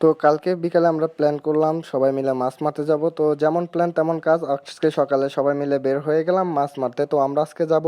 তো কালকে বিকালে আমরা প্ল্যান করলাম সবাই মিলে মাছ মারতে যাব। তো যেমন প্ল্যান তেমন কাজ, আজকে সকালে সবাই মিলে বের হয়ে গেলাম মাছ মারতে। তো আমরা আজকে যাব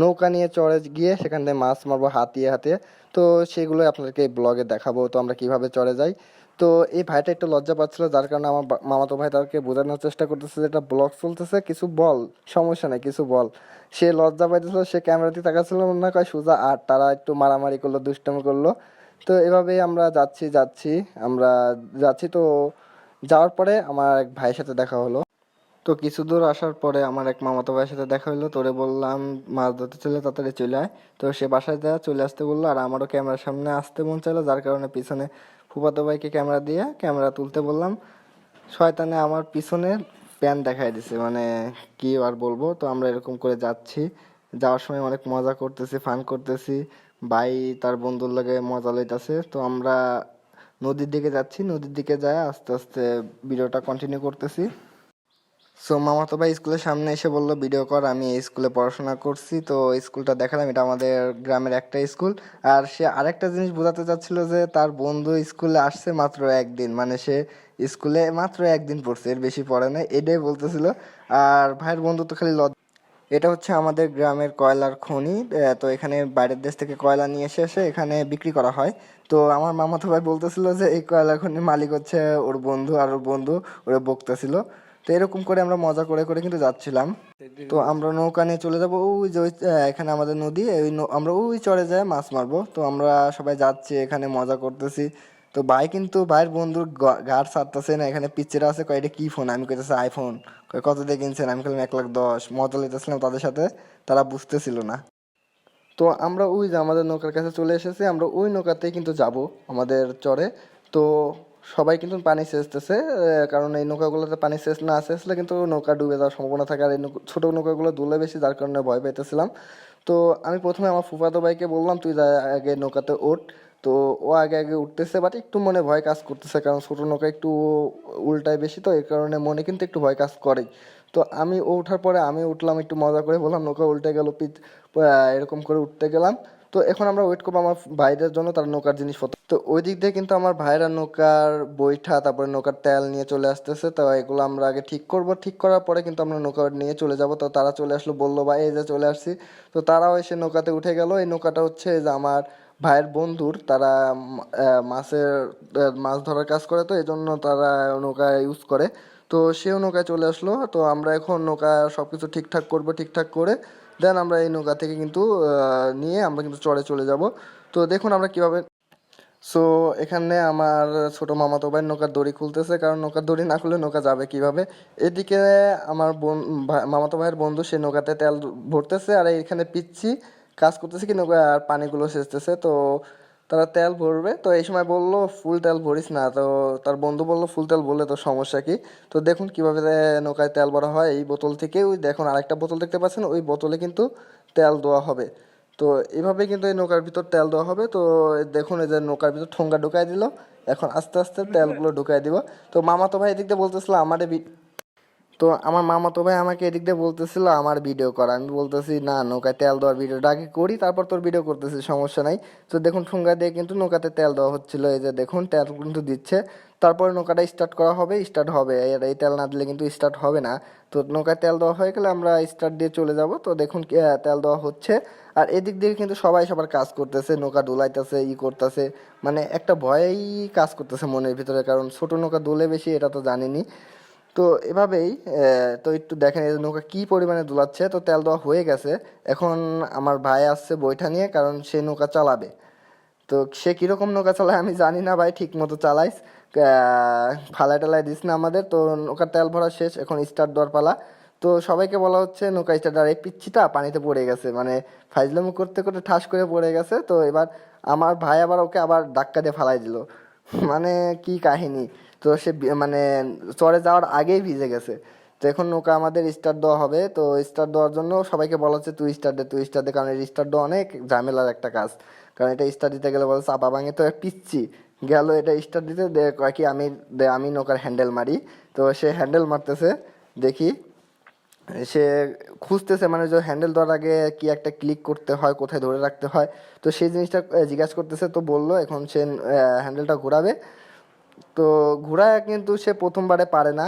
নৌকা নিয়ে চড়ে গিয়ে সেখান থেকে মাছ মারবো হাতিয়ে হাতিয়ে। তো সেগুলোই আপনাদেরকে এই ব্লগে দেখাবো তো আমরা কিভাবে চড়ে যাই। তো এই ভাইটা একটু লজ্জা পাচ্ছিল, যার কারণে আমার মামাতো ভাই তাকে বোঝানোর চেষ্টা করতেছে যে এটা ব্লগ চলতেছে, কিছু বল, সমস্যা নেই কিছু বল। সে লজ্জা পাইতেছিল, সে ক্যামেরাতে তাকাচ্ছিল না, কয় সোজা আর তারা একটু মারামারি করলো, দুষ্টামি করলো। তো এভাবেই আমরা যাচ্ছি আমরা যাচ্ছি। তো যাওয়ার পরে আমার এক ভাইয়ের সাথে দেখা হলো। তো কিছু দূর আসার পরে আমার এক মামাতো ভাইয়ের সাথে দেখা হলো। তোরে বললাম মাছ ধরতে চলে, তাড়াতাড়ি চলে আয়। তো সে বাসায় দেওয়া চলে আসতে বললো, আর আমারও ক্যামেরার সামনে আসতে মন চাইলো, যার কারণে পিছনে ফুফাতো ভাইকে ক্যামেরা দিয়ে ক্যামেরা তুলতে বললাম। শয়তানে আমার পিছনে প্যান দেখাই দিছে, মানে কি আর বলবো। তো আমরা এরকম করে যাচ্ছি, যাওয়ার সময় অনেক মজা করতেছি, ফান করতেছি, ভাই তার বন্ধুর লাগে মজা লইতাছে। তো আমরা নদীর দিকে যাচ্ছি, নদীর দিকে যায় আস্তে আস্তে ভিডিওটা কন্টিনিউ করতেছি। সো মামাতো ভাই স্কুলের সামনে এসে বললো ভিডিও কর, আমি এই স্কুলে পড়াশোনা করছি। তো স্কুলটা দেখালাম, এটা আমাদের গ্রামের একটা স্কুল। আর সে আরেকটা জিনিস বোঝাতে চাচ্ছিল যে তার বন্ধু স্কুলে আসছে মাত্র একদিন, মানে সে স্কুলে মাত্র একদিন পড়ছে, এর বেশি পড়ে নাই, এটাই বলতেছিল। আর ভাইয়ের বন্ধু তো খালি এটা হচ্ছে আমাদের গ্রামের কয়লার খনি। তো এখানে বাইরের দেশ থেকে কয়লা নিয়ে এসে এখানে বিক্রি করা হয়। তো আমার মামাতো ভাই বলতেছিল যে এই কয়লা খনির মালিক হচ্ছে ওর বন্ধু, আর ওর বন্ধু ওরে বকতেছিল। তো এরকম করে আমরা মজা করে করে কিন্তু যাচ্ছিলাম। তো আমরা নৌকা নিয়ে চলে যাবো ওই যে এখানে আমাদের নদী, আমরা ওই চরে যায় মাছ মারবো। তো আমরা সবাই যাচ্ছি, এখানে মজা করতেছি। তো ভাই কিন্তু ভাইয়ের বন্ধুর ঘাট ছাড়তেছে না, এখানে পিকচার আছে, কয় এটা কি ফোন, আমি কইতেছি আইফোন। কয় কত দিয়ে কিনছেন, আমি খেলাম 1,10,000, মজা লইতেছিলাম তাদের সাথে, তারা বুঝতেছিল না। তো আমরা ওই যে আমাদের নৌকার কাছে চলে এসেছি, আমরা ওই নৌকাতেই কিন্তু যাব আমাদের চরে। তো সবাই কিন্তু পানি সেচতেছে, কারণ এই নৌকাগুলোতে পানি সেচ না সেচলে কিন্তু নৌকা ডুবে যাওয়ার সম্ভাবনা থাকে। আর এই ছোটো নৌকাগুলো দুলে বেশি, যার কারণে ভয় পেতেছিলাম। তো আমি প্রথমে আমার ফুফাতো ভাইকে বললাম তুই যা আগে নৌকাতে ওঠ। তো ও আগে আগে উঠতেছে, বাট একটু মনে ভয় কাজ করতেছে, কারণ ছোটো নৌকা একটু উল্টায় বেশি, তো এই কারণে মনে কিন্তু একটু ভয় কাজ করে। তো আমি ও ওঠার পরে আমি উঠলাম, একটু মজা করে বললাম নৌকা উল্টে গেল, এরকম করে উঠতে গেলাম। তো এখন আমরা ওয়েট করবো আমার ভাইদের জন্য, তার নৌকার জিনিসপত্র। তো ওই দিক দিয়ে কিন্তু আমার ভাইরা নৌকার বৈঠা, তারপরে নৌকার তেল নিয়ে চলে আসতেছে। তো এগুলো আমরা আগে ঠিক করব, ঠিক করার পরে কিন্তু আমরা নৌকা নিয়ে চলে যাব। তো তারা চলে আসলো, বললো ভাই এই যে চলে আসছি। তো তারাও এসে নৌকাতে উঠে গেল। এই নৌকাটা হচ্ছে যে আমার ভাইয়ের বন্ধুর, তারা মাছ ধরার কাজ করে, তো এই জন্য তারা নৌকা ইউজ করে। তো সেও নৌকায় চলে আসলো। তো আমরা এখন নৌকা সব কিছু ঠিকঠাক করবো, ঠিকঠাক করে দেন আমরা এই নৌকা থেকে কিন্তু নিয়ে আমরা কিন্তু চরে চলে যাব। তো দেখুন আমরা কিভাবে। সো এখানে আমার ছোট মামাতো ভাই নৌকার দড়ি খুলতেছে, কারণ নৌকার দড়ি না খুলে নৌকা যাবে কিভাবে। এদিকে আমার মামাতো ভাইয়ের বন্ধু সে নৌকাতে তেল ভরতেছে, আর এখানে পিচ্ছি কাজ করতেছে কি নৌকা আর পানিগুলো সেচতেছে। তো তারা তেল ভরবে, তো এই সময় বললো ফুল তেল ভরিস না। তো তার বন্ধু বললো ফুল তেল ভরলে তো সমস্যা কি। তো দেখুন কিভাবে নৌকায় তেল ভরা হয়। এই বোতল থেকে, ওই দেখুন আরেকটা বোতল দেখতে পাচ্ছেন, ওই বোতলে কিন্তু তেল দেওয়া হবে। তো এভাবে কিন্তু এই নৌকার ভিতর তেল দেওয়া হবে। তো দেখুন এই যে নৌকার ভিতর ঠোঙ্গা ঢুকাই দিল, এখন আস্তে আস্তে তেলগুলো ঢুকাই দিব। তো মামাতো ভাই এদিক দিয়ে বলতেছিল আমারে তো আমার মামাতো ভাই আমাকে এদিক দিয়ে বলতেছিল আমার ভিডিও করা, আমি বলতেছি না, নৌকায় তেল দেওয়ার ভিডিওটা আগে করি, তারপর তোর ভিডিও করতেছি, সমস্যা নাই। তো দেখুন ঠুঙ্গা দিয়ে কিন্তু নৌকাতে তেল দেওয়া হচ্ছিল, এই যে দেখুন তেল কিন্তু দিচ্ছে। তারপরে নৌকাটা স্টার্ট করা হবে, স্টার্ট হবে, আর এই তেল না দিলে কিন্তু স্টার্ট হবে না। তো নৌকায় তেল দেওয়া হয়ে গেলে আমরা স্টার্ট দিয়ে চলে যাব। তো দেখুন তেল দেওয়া হচ্ছে, আর এদিক দিয়ে কিন্তু সবাই সবার কাজ করতেছে, নৌকা ডুলাইতেছে, করতেছে, মানে একটা ভয়েই কাজ করতেছে মনের ভিতরে, কারণ ছোট নৌকা দোলে বেশি, এটা তো জানিনি। তো এভাবেই তো একটু দেখেন এই নৌকা কি পরিমাণে দুলাচ্ছে। তো তেল দেওয়া হয়ে গেছে, এখন আমার ভাই আসছে বৈঠা নিয়ে, কারণ সে নৌকা চালাবে। তো সে কিরকম নৌকা চালায় আমি জানি না ভাই, ঠিক মতো চালাইস, ফালাই টালাই দিস না আমাদের। তো নৌকার তেল ভরা শেষ, এখন স্টার্ট দেওয়ার পালা। তো সবাইকে বলা হচ্ছে নৌকা স্টার্ট, আর এই পিচ্ছিটা পানিতে পড়ে গেছে, মানে ফাইজলামো করতে করতে ঠাস করে পড়ে গেছে। তো এবার আমার ভাই আবার ওকে আবার ধাক্কা দিয়ে ফালাই দিল, মানে কি কাহিনী। তো সে মানে চরে যাওয়ার আগেই ভিজে গেছে। তো এখন নৌকা আমাদের স্টার্ট দেওয়া হবে। তো স্টার্ট দেওয়ার জন্য সবাইকে বলা হচ্ছে তুই স্টার্ট দে, তুই স্টার্ট দে, কারণ এই স্টার্ট দেওয়া অনেক ঝামেলার একটা কাজ। কারণ এটা স্টার্ট দিতে গেলে বলে চাপা ভাঙে, তো পিচ্ছি গেল এটা স্টার্ট দিতে, কয় কি আমি নৌকার হ্যান্ডেল মারি। তো সে হ্যান্ডেল মারতেছে, দেখি সে খুঁজতেছে, মানে যে হ্যান্ডেল দেওয়ার আগে কি একটা ক্লিক করতে হয়, কোথায় ধরে রাখতে হয়, তো সেই জিনিসটা জিজ্ঞাসা করতেছে। তো বললো এখন সে হ্যান্ডেলটা ঘোরাবে। তো ঘোরায় কিন্তু সে প্রথমবারে পারে না,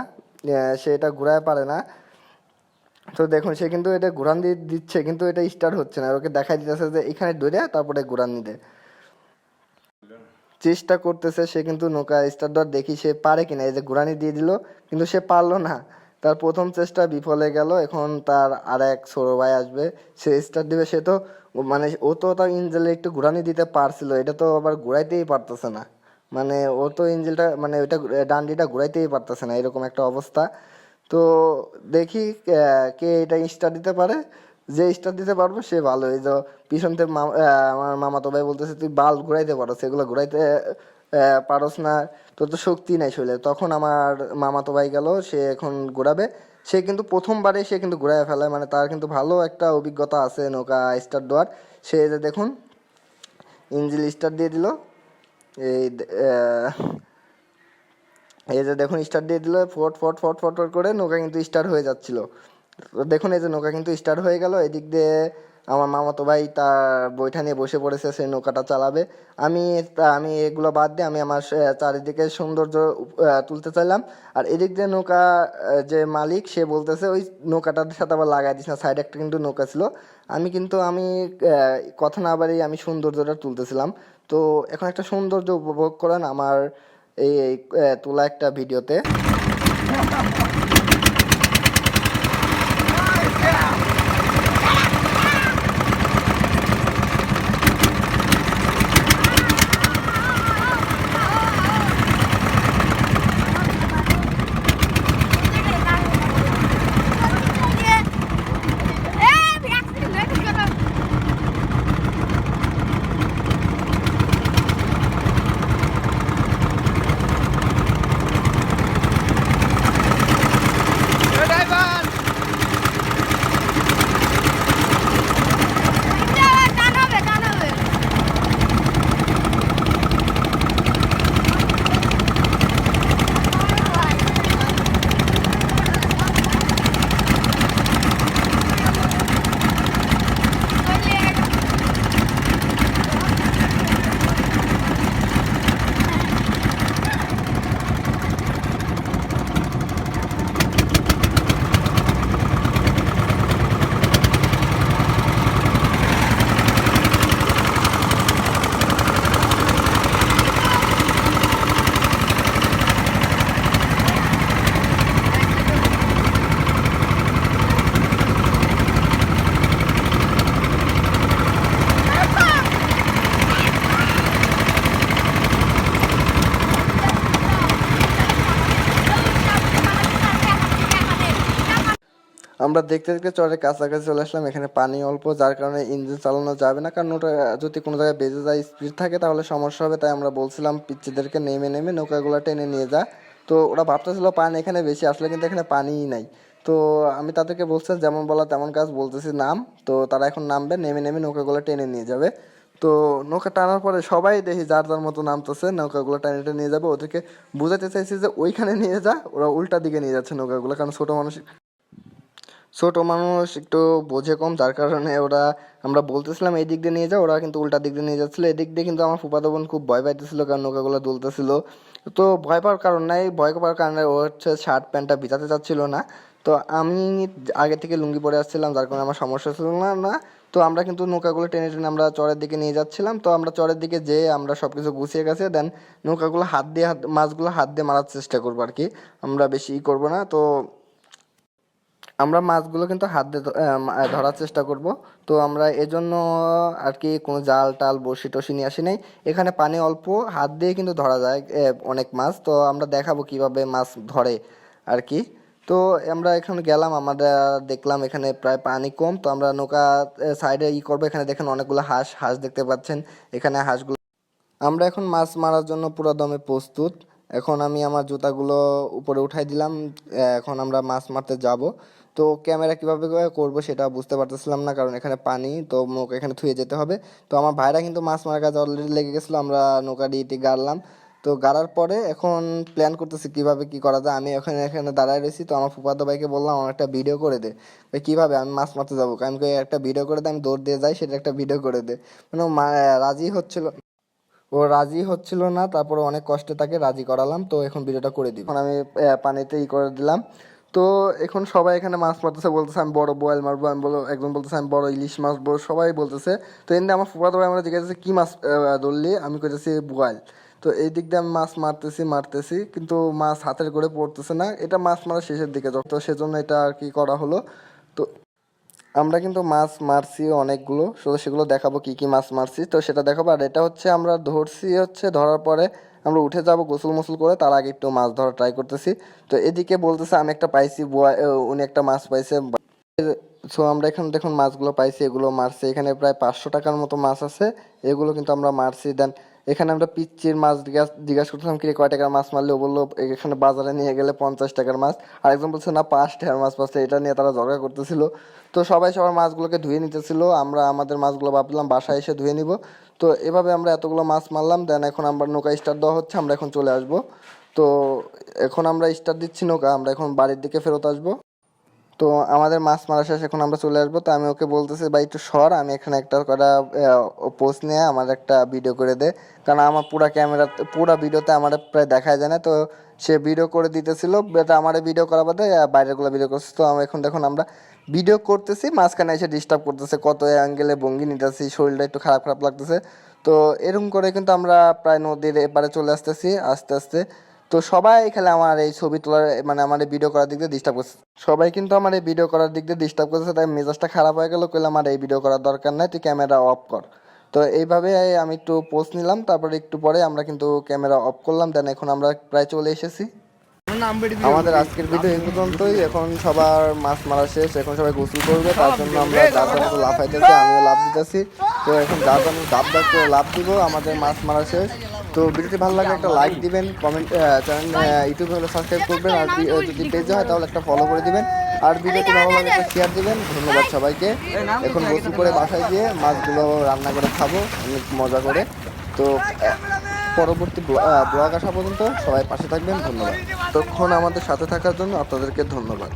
সে এটা ঘোরায় পারে না। তো দেখুন সে কিন্তু এটা ঘোরান দিয়ে দিচ্ছে কিন্তু এটা স্টার্ট হচ্ছে না, আর ওকে দেখাই দিতেছে যে এখানে ধরে তারপরে ঘোরান নিতে চেষ্টা করতেছে সে, কিন্তু নৌকা স্টার্ট দেওয়ার দেখি সে পারে কিনা। এই যে ঘোরানি দিয়ে দিল কিন্তু সে পারলো না, তার প্রথম চেষ্টা বিফলে গেল। এখন তার আর এক ছোট ভাই আসবে, সে স্টার্ট দিবে। সে তো মানে ও তো তার ইঞ্জেলে একটু ঘোরানি দিতে পারছিল, এটা তো আবার ঘোরাইতেই পারতেছে না। মানে ও তো ইঞ্জিলটা মানে ওইটা ডান্ডিটা ঘোরাইতেই পারতেছে না, এরকম একটা অবস্থা। তো দেখি কে এটা স্টার্ট দিতে পারে। যে স্টার্ট দিতে পারবো সে ভালো। এই যে পিছন থেকে আমার মামাতো ভাই বলতেছে তুই বাল্ব ঘুরাইতে পারো, সেগুলো ঘুরাইতে পারস না, তোর তো শক্তি নাই শরীরে। তখন আমার মামাতো ভাই গেল, সে এখন ঘোরাবে। সে কিন্তু প্রথমবারে সে কিন্তু ঘুরায় ফেলায়, মানে তার কিন্তু ভালো একটা অভিজ্ঞতা আছে নৌকা স্টার্ট দেওয়ার। সে যে দেখুন ইঞ্জিল স্টার্ট দিয়ে দিল। এই এই যে দেখুন স্টার্ট দিয়ে দিল, ফট ফট ফট ফট ফট করে নৌকা কিন্তু স্টার্ট হয়ে যাচ্ছিল। তো দেখুন এই যে নৌকা কিন্তু স্টার্ট হয়ে গেল। এদিক দিয়ে আমার মামাতো ভাই তার বৈঠা নিয়ে বসে পড়েছে, সে নৌকাটা চালাবে। আমি এগুলো বাদ দিয়ে আমি আমার চারিদিকে সৌন্দর্য তুলতে চাইলাম। আর এদিক দিয়ে নৌকা যে মালিক সে বলতেছে ওই নৌকাটার সাথে আবার লাগাই দিস না, সাইডে একটা কিন্তু নৌকা ছিল। আমি কথা না বাড়িয়ে আমি সৌন্দর্যটা তুলতেছিলাম। তো এখন একটা সৌন্দর্য উপভোগ করেন আমার এই তোলা একটা ভিডিওতে। আমরা দেখতে দেখতে চরের কাছাকাছি চলে আসলাম। এখানে পানি অল্প, যার কারণে ইঞ্জিন চালানো যাবে না, কারণ ওটা যদি কোনো জায়গায় বেজে যায় স্পিড থাকে তাহলে সমস্যা হবে। তাই আমরা বলছিলাম পিচ্চিদেরকে নেমে নেমে নৌকাগুলো টেনে নিয়ে যা। তো ওরা ভাবতেছিল পানি এখানে বেশি আসলে, কিন্তু এখানে পানিই নাই। তো আমি তাদেরকে বলছি যেমন বলা তেমন কাজ, বলতেছি নাম। তো তারা এখন নামবে, নেমে নেমে নৌকাগুলো টেনে নিয়ে যাবে। তো নৌকা টানার পরে সবাই দেখি যার যার মতো নামতেছে, নৌকাগুলো টেনে টেনে নিয়ে যাবে। ওদেরকে বুঝাতে চাইছি যে ওইখানে নিয়ে যা, ওরা উল্টা দিকে নিয়ে যাচ্ছে নৌকাগুলো, কারণ ছোট মানুষ একটু বোঝে কম, যার কারণে ওরা আমরা বলতেছিলাম এই দিক দিয়ে নিয়ে যাও, ওরা কিন্তু উল্টা দিক দিয়ে নিয়ে যাচ্ছিলো। এদিক দিয়ে কিন্তু আমার ফুফাতো বোন খুব ভয় পাইতেছিল, কারণ নৌকাগুলো দুলতেছিল। তো ভয় পাওয়ার কারণ নাই, ভয় পাওয়ার কারণে ও হচ্ছে শার্ট প্যান্টটা ভিজাতে চাচ্ছিল না। তো আমি আগে থেকে লুঙ্গি পরে আসছিলাম, যার কারণে আমার সমস্যা ছিল না। তো আমরা কিন্তু নৌকাগুলো টেনে টেনে আমরা চরের দিকে নিয়ে যাচ্ছিলাম। তো আমরা চরের দিকে যেয়ে আমরা সব কিছু গুছিয়ে গেছে, দেন নৌকাগুলো মাছগুলো হাত দিয়ে মারার চেষ্টা করবো আর কি, আমরা বেশি করবো না। তো আমরা মাছগুলো কিন্তু হাত দিয়ে ধরার চেষ্টা করব। তো আমরা এজন্য আর কি কোনো জাল টাল বড়শি টসি নিয়ে আসি নাই। এখানে পানি অল্প, হাত দিয়ে কিন্তু ধরা যায় অনেক মাছ। তো আমরা দেখাবো কিভাবে মাছ ধরে আর কি। তো আমরা এখানে গেলাম, আমরা দেখলাম এখানে প্রায় পানি কম। তো আমরা নৌকা সাইডে করবো। এখানে দেখেন অনেকগুলো হাঁস হাঁস দেখতে পাচ্ছেন এখানে হাঁসগুলো। আমরা এখন মাছ মারার জন্য পুরো দমে প্রস্তুত। এখন আমি আমার জুতাগুলো উপরে উঠাই দিলাম, এখন আমরা মাছ মারতে যাব। তো ক্যামেরা কিভাবে করব সেটা বুঝতে পারতেছিলাম না, কারণ এখানে পানি, তো নৌকা এখানে থুয়ে যেতে হবে। তো আমার ভাইরা কিন্তু মাছ মারার কাজে অলরেডি লেগে গেছিলো, আমরা নৌকা ডিটি গাড়লাম। তো গাড়ার পরে এখন প্ল্যান করতেছি কিভাবে কি করা যায়। আমি এখানে এখানে দাঁড়ায় রয়েছি, তো আমার ফুফাতো ভাইকে বললাম আমার একটা ভিডিও করে দে। কিভাবে আমি মাছ মারতে যাবো, আমি একটা ভিডিও করে দে, আমি দৌড় দিয়ে যাই সেটা একটা ভিডিও করে দে। মানে রাজি হচ্ছিল। ও রাজি হচ্ছিল না, তারপরে অনেক কষ্টে তাকে রাজি করালাম। তো এখন ভিডিওটা করে দিই। এখন আমি পানিতে করে দিলাম। তো এখন সবাই এখানে মাছ মারতেছে, বলতেছে আমি বড় বোয়াল মারবো, আমি একজন বলতেছে আমি বড় ইলিশ মাছ মারবো, সবাই বলতেছে। তো এমনি আমার ফুফাতো ভাই আমরা জিজ্ঞাসা কি মাছ ধরলি, আমি কইতেছি বোয়াল। তো এই দিক দিয়ে আমি মাছ মারতেছি কিন্তু মাছ হাতের করে পড়তেছে না। এটা মাছ মারা শেষের দিকে, তো সেজন্য এটা আর কি করা হলো। তো আমরা কিন্তু মাছ মারছি অনেকগুলো, শুধু সেগুলো দেখাবো কি কি মাছ মারছি, তো সেটা দেখাবো। আর এটা হচ্ছে আমরা ধরছি, হচ্ছে ধরার পরে আমরা উঠে যাব গোসল মোসল করে, তার আগে একটু মাছ ধরা ট্রাই করতেছি। তো এদিকে বলতেছে আমি একটা পাইছি, উনি একটা মাছ পাইছে। সো আমরা এখানে দেখুন মাছগুলো পাইছি, এগুলো মারছি। এখানে প্রায় 500 টাকার মতো মাছ আছে, এগুলো কিন্তু আমরা মারছি। দেন এখানে আমরা পিচ্চির মাছ জিজ্ঞাসা করছিলাম কি কয় টাকার মাছ মারলে, ও বললো এখানে বাজারে নিয়ে গেলে 50 টাকার মাছ। আরেকজন বলছে না 5 টাকার মাছ পাচ্ছে, এটা নিয়ে তারা ঝগড়া করতেছিল। তো সবাই সবার মাছগুলোকে ধুয়ে নিতেছিল, আমরা আমাদের মাছগুলো ভাবলাম বাসায় এসে ধুয়ে নিব। তো এভাবে আমরা এতগুলো মাছ মারলাম। দেন এখন আমরা নৌকা স্টার্ট দেওয়া হচ্ছে, আমরা এখন চলে আসব। তো এখন আমরা স্টার্ট দিচ্ছি নৌকা, আমরা এখন বাড়ির দিকে ফেরত আসবো। তো আমাদের মাছ মারা শেষ, এখন আমরা চলে আসবো। তো আমি ওকে বলতেছি ভাই একটু সর, আমি এখানে একটা করা পোস্ট নিয়ে আমার একটা ভিডিও করে দে, কারণ আমার পুরা ভিডিওতে আমার প্রায় দেখাই যায় না। তো সে ভিডিও করে দিতেছিল, এটা আমার ভিডিও করা বাদে বাইরেগুলো ভিডিও করছে। তো এখন দেখুন আমরা ভিডিও করতেছি, মাঝখানে এসে ডিস্টার্ব করতেছে, কত অ্যাঙ্গেলে ভঙ্গি নিতেছি, শরীরটা একটু খারাপ খারাপ লাগতেছে। তো এরকম করে কিন্তু আমরা প্রায় নদীর এপারে চলে আসতেছি আস্তে আস্তে। তো সবাই খেলে আমার এই ছবি তোলার মানে আমার এই ভিডিও করার দিক দিয়ে ডিস্টার্ব করছে, সবাই কিন্তু আমার এই ভিডিও করার দিক দিয়ে ডিস্টার্ব করছে। তাই মেজাজটা খারাপ হয়ে গেল, কইলাম আমার এই ভিডিও করার দরকার নাই, তুই ক্যামেরা অফ কর। তো এইভাবে আমি একটু পোস্ট নিলাম, তারপরে একটু পরে আমরা কিন্তু ক্যামেরা অফ করলাম। দেন এখন আমরা প্রায় চলে এসেছি। আমাদের আজকের ভিডিও এই পর্যন্তই। এখন সবার মাছ মারা শেষ, এখন সবাই গোসল করবে, তার জন্য আমরা যার যার মতো লাফাইতেছি, আমিও লাভ দিতেছি। তো এখন যার যার মতো ডাব ডাব করে লাভ দিব, আমাদের মাছ মারা শেষ। তো ভিডিওটি ভালো লাগলে একটা লাইক দিবেন, কমেন্ট চ্যানেল ইউটিউবে হলে সাবস্ক্রাইব করবেন, আর যদি পেজে হয় তাহলে একটা ফলো করে দিবেন, আর ভিডিওটি ভালো লাগলে একটা শেয়ার দিবেন। ধন্যবাদ সবাইকে। এখন গোসল করে বাসায় গিয়ে মাছগুলো রান্না করে খাবো অনেক মজা করে। তো পরবর্তী ব্লগ আসা পর্যন্ত সবাই পাশে থাকবেন, ধন্যবাদ। তখন আমাদের সাথে থাকার জন্য আপনাদেরকে ধন্যবাদ।